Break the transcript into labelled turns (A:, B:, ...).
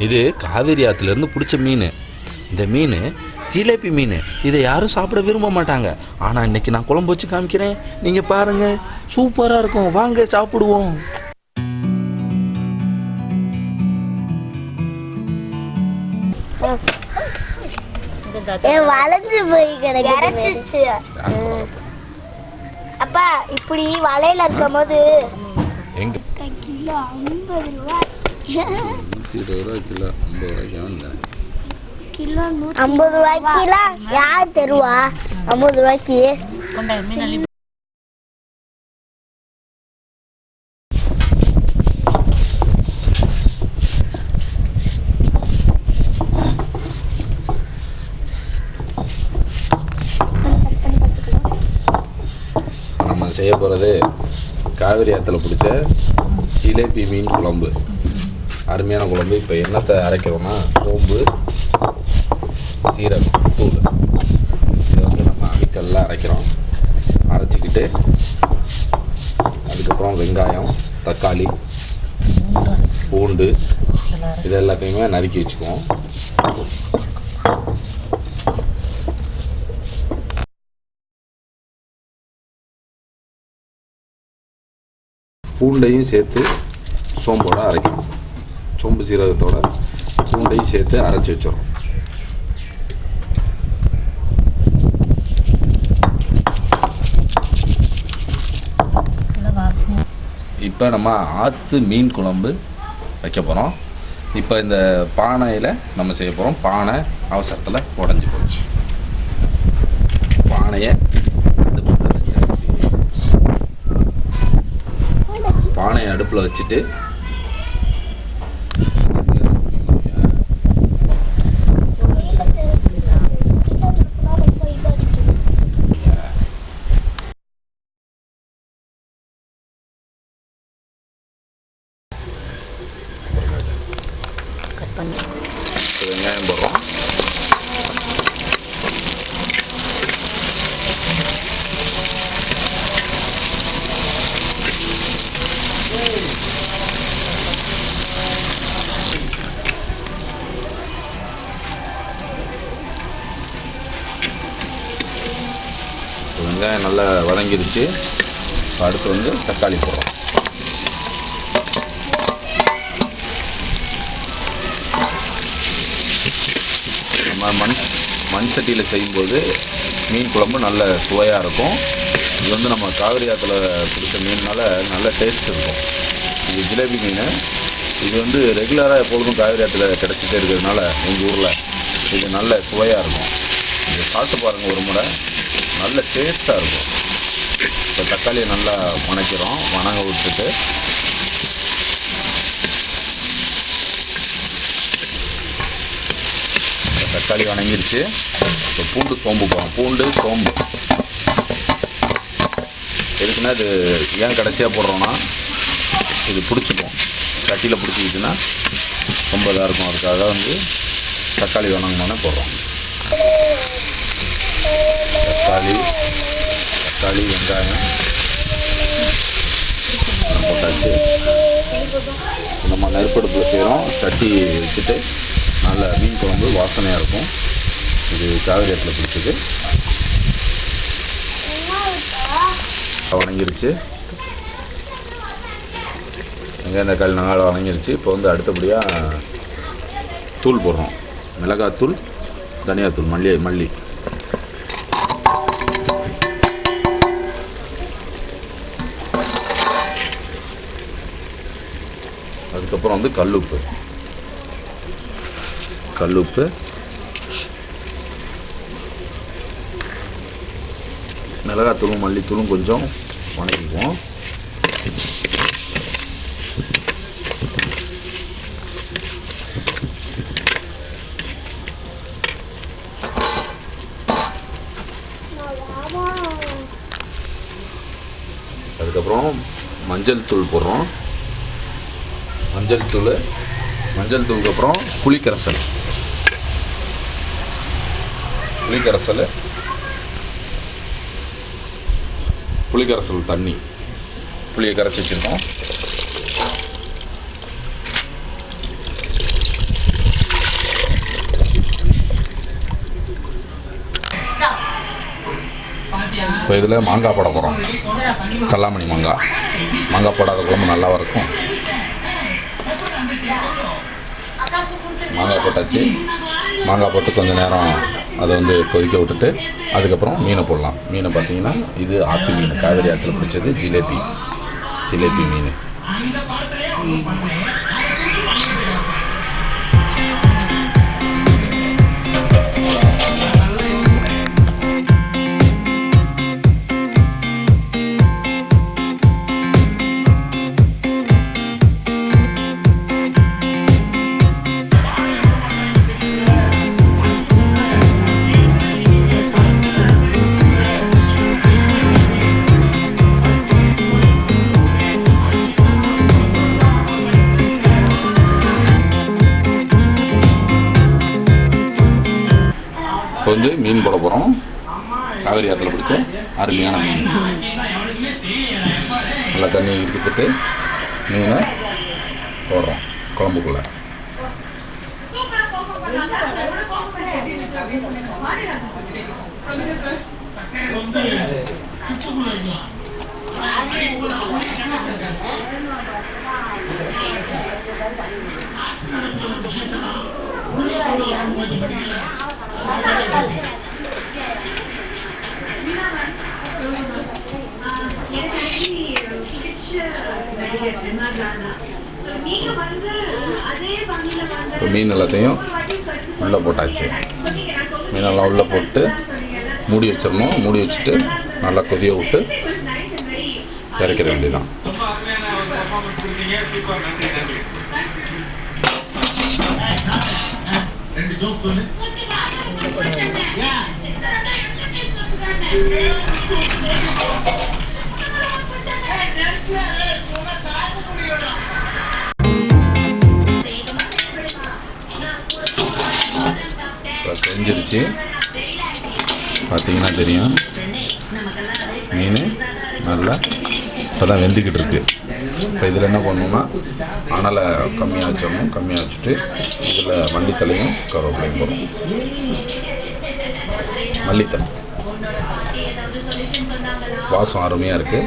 A: இது காவேரி ஆற்றுலேருந்து பிடிச்ச மீன். இந்த மீன் ஜிலேபி மீன். இதை யாரும் சாப்பிட விரும்ப மாட்டாங்க. ஆனால் இன்றைக்கி நான் குழம்பு வச்சு காமிக்கிறேன். நீங்கள் பாருங்கள், சூப்பராக இருக்கும். வாங்க சாப்பிடுவோம்.
B: வளைஞ்சு போய் கிடக்கு. அப்பா இப்படி வலையில இருக்கும் போது
A: எங்க
B: கிலோ 50 ரூபாய்.
A: 120 ரூபாய் கிலோ. 50 ரூபாய்க்கு
B: கிலோ 50 ரூபாய்க்கு யார் தருவா? 50 ரூபாய்க்கு
A: நம்ம செய்ய போகிறது காவேரி ஆற்றுல பிடிச்ச ஜிலேபி மீன் குழம்பு. அருமையான குழம்பு. இப்போ என்னத்தை அரைக்கிறோம்னா சோம்பு, சீரகம், தூள். இதை வந்து நம்ம அம்மிக்கல்ல அரைக்கிறோம். அரைச்சிக்கிட்டு அதுக்கப்புறம் வெங்காயம், தக்காளி, பூண்டு இது எல்லாத்தையுமே நறுக்கி வச்சுக்குவோம். பூண்டையும் சேர்த்து சோம்போட அரைக்கணும். சோம்பு சீரகத்தோட பூண்டையும் சேர்த்து அரைச்சி வச்சிடறோம். இப்போ நம்ம ஆற்று மீன் குழம்பு வைக்க போகிறோம். இப்போ இந்த பானையில் நம்ம செய்ய போகிறோம். பானை அவசரத்தில் உடஞ்சி போச்சு. பானையை அடுப்பில் வச்சுட்டு வெங்காயம் போடுறோம். வெங்காயம் நல்லா வதங்கிருச்சு. அடுத்து வந்து தக்காளி போடுறோம். நம்ம மண் சட்டியில் செய்யும்போது மீன் குழம்பு நல்ல சுவையாக இருக்கும். இது வந்து நம்ம காவிரி ஆற்றுல பிடிச்ச மீனால் நல்ல டேஸ்ட் இருக்கும். இது ஜிலேபி மீன். இது வந்து ரெகுலராக எப்பொழுதும் காவிரி ஆற்றுல கிடச்சிட்டே இருக்கிறதுனால எங்கள் ஊரில் இது நல்ல சுவையாக இருக்கும். இதை சாப்பிட்டு பாருங்கள் ஒரு முறை. நல்ல டேஸ்ட்டாக இருக்கும். இப்போ தக்காளியை நல்லா வணக்கிறோம். வணங்க விட்டுட்டு தக்காளி வணங்கிருச்சு. இப்போ பூண்டு சோம்பு போகிறோம். பூண்டு சோம்பு எதுக்குன்னா இது ஏன் கடைசியாக போடுறோன்னா இது பிடிச்சிக்கும். சட்டியில் பிடிச்சிக்கிச்சுன்னா ரொம்ப இதாக இருக்கும். அதுக்காக வந்து தக்காளி வணங்கினோன்னே போடுறோம். தக்காளி வெங்காயம் போட்டாச்சு. நம்ம நெருப்படுப்பில் செய்கிறோம். சட்டி வச்சுட்டு நல்ல மீன் குழம்பு வாசனையாக இருக்கும். இது காவிரி ஆற்றுல பிடிச்சது. வணங்கிருச்சு. வெங்காயம் தக்காளி நல்லா வணங்கிருச்சு. இப்போ வந்து அடுத்தபடியாக தூள் போடுறோம். மிளகாத்தூள், தனியாத்தூள், மல்லி. அதுக்கப்புறம் வந்து கல்லுப்பு, மிளகாத்தூளும் மல்லித்தூளும் கொஞ்சம் வணக்கிக்குவோம். அதுக்கப்புறம் மஞ்சள் தூள் போடுறோம். மஞ்சள் தூளுக்கு அப்புறம் புளிக்கரைசல் தண்ணி. புளியை கரைச்சி வச்சுருக்கோம். இப்போ இதில் மாங்காய் போட போகிறோம். கல்லாமணி மாங்காய் போடாத குழம்பு நல்லாவும் இருக்கும். மாங்காய் போட்டாச்சு. மாங்காய் போட்டு கொஞ்சம் நேரம் அதை வந்து கொதிக்க விட்டுட்டு அதுக்கப்புறம் மீனை போடலாம். மீனை பார்த்தீங்கன்னா இது ஆற்று மீன், காவேரி ஆற்றில் பிடிச்சது ஜிலேபி மீன். இப்போ வந்து மீன் போட போகிறோம். காவேரி ஆற்றில் பிடிச்ச அருமையான மீன். நல்லா தண்ணி எடுத்துக்கிட்டு மீனை போடுறோம் குழம்புக்குள்ளே. மீன் எல்லாத்தையும் உள்ளே போட்டாச்சு. மீனெல்லாம் உள்ளே போட்டு மூடி வச்சிடணும். மூடி வச்சுட்டு நல்லா கொதிய விட்டு இறக்கிற வேண்டியதான். செஞ்சிருச்சு. பார்த்தீங்கன்னா தெரியும் மீன் நல்லா இப்போ தான் வெந்துக்கிட்டு இருக்கு. இப்போ இதில் என்ன பண்ணணும்னா அனலை கம்மியாக வச்சிடணும். கம்மியாக வச்சுட்டு இதில் மல்லித்தலையும் கருவேப்பிலையும் போடணும். மல்லித்தலை வாசம் அருமையாக இருக்குது.